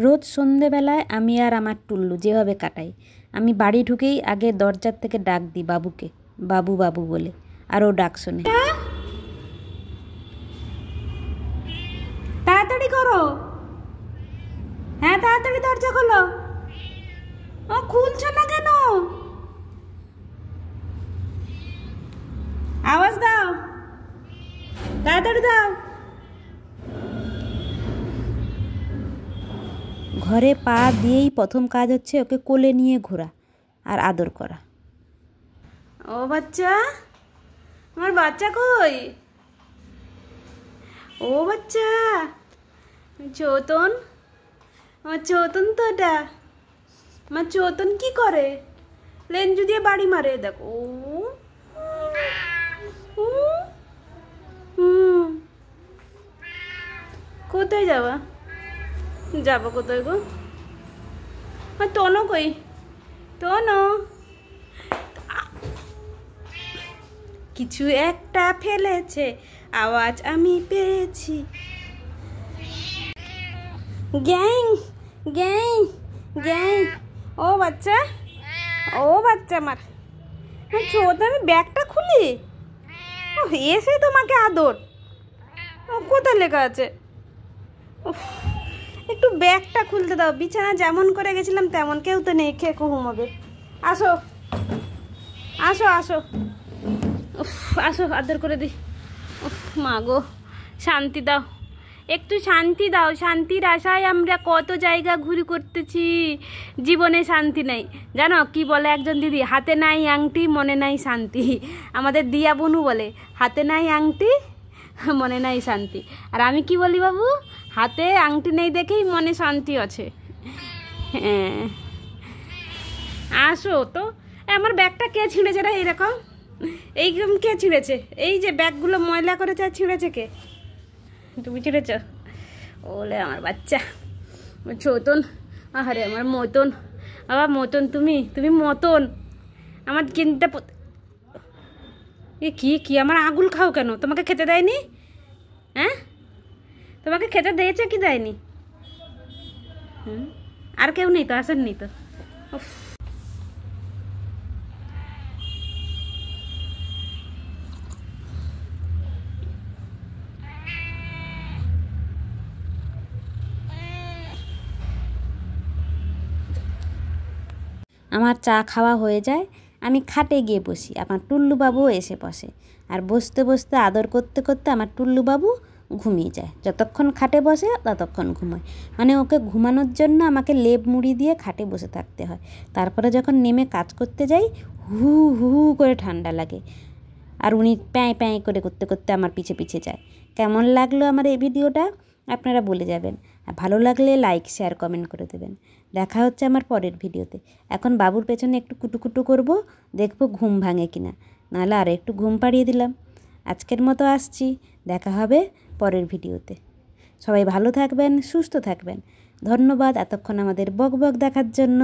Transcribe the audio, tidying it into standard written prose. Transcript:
রোজ সন্ধেবেলায় আমি আর আমার টুল্লু যেভাবে কাটাই, আমি বাড়ি ঢুকেই আগে দরজার থেকে ডাক দিই বাবুকে, বাবু বাবু বলে, আর ও ডাক শোনে। তাড়াতাড়ি করো, হ্যাঁ তাড়াতাড়ি দরজা খোলো। ও খুলছো না কেন? আওয়াজ দাও, তাড়াতাড়ি দাও। ঘরে পা দিয়েই প্রথম কাজ হচ্ছে ওকে কোলে নিয়ে ঘোরা আর আদর করা। ও বাচ্চা, আমার বাচ্চা কই? ও বাচ্চা, চৌতন, আমার চৌতন তো এটা। আমার চৌতন কি করে? লেঞ্জু দিয়ে বাড়ি মারে, দেখো। কোথায় যাবা? যাবো কোথায় গো? তনু কই? তনু, কিছু একটা ফেলেছে, আওয়াজ আমি পেয়েছি। Gang gang gang. ও বাচ্চা, ও বাচ্চা আমার ছোট, আমি ব্যাগটা খুলি। ও এসে তোমাকে আদর। ও কোথায় লেখা আছে? একটু ব্যাগটা খুলতে দাও, বিছানা যেমন করে গেছিলাম তেমন, কেউ তো নেই, খেয়ে ঘুমাবে। আসো আসো আসো, আসো আদর করে দি। মা গো, শান্তি দাও, একটু শান্তি দাও। শান্তির আশায় আমরা কত জায়গা ঘুরি করতেছি, জীবনে শান্তি নেই। জানো কি বলে একজন দিদি? হাতে নাই আংটি, মনে নাই শান্তি। আমাদের দিয়া বনু বলে, হাতে নাই আংটি, মনে নাই শান্তি। আর আমি কি বলি বাবু? হাতে আংটি নেই দেখেই মনে শান্তি আছে। হ্যাঁ, আসো তো। আমার ব্যাগটা কে ছিঁড়েছে রে? এইরকম এইরকম কে ছিঁড়েছে? এই যে ব্যাগগুলো ময়লা করেছে, আর ছিঁড়েছে কে? তুমি ছিঁড়েছ? ওলে আমার বাচ্চা চৌতন, আরে আমার মতন, আবার মতন, তুমি মতন আমার কিনতে। এ কি কি আমার আগুল খাও কেন? তোমাকে খেতে দেয়নি? হ্যাঁ, তোমাকে খেতে দিয়েছে কি দেয়নি? আর কেউ নেই তো? আসেননি তো? আমার চা খাওয়া হয়ে যায়, আমি খাটে গিয়ে বসি, আমার টুল্লুবাবুও এসে বসে। আর বসতে বসতে আদর করতে করতে আমার টুল্লুবাবু ঘুমিয়ে যায়। যতক্ষণ খাটে বসে ততক্ষণ ঘুমায়। মানে ওকে ঘুমানোর জন্য আমাকে লেপ মুড়ি দিয়ে খাটে বসে থাকতে হয়। তারপরে যখন নেমে কাজ করতে যাই, হু হু করে ঠান্ডা লাগে, আর উনি প্যাঁয় প্যাঁয় করে করতে করতে আমার পিছে পিছে যায়। কেমন লাগলো আমার এই ভিডিওটা আপনারা বলে যাবেন, আর ভালো লাগলে লাইক শেয়ার কমেন্ট করে দেবেন। দেখা হচ্ছে আমার পরের ভিডিওতে। এখন বাবুর পেছনে একটু কুটুকুটু করব, দেখবো ঘুম ভাঙে কিনা, নাহলে আর একটু ঘুম পাড়িয়ে দিলাম। আজকের মতো আসছি, দেখা হবে পরের ভিডিওতে। সবাই ভালো থাকবেন, সুস্থ থাকবেন। ধন্যবাদ এতক্ষণ আমাদের বক বক দেখার জন্য।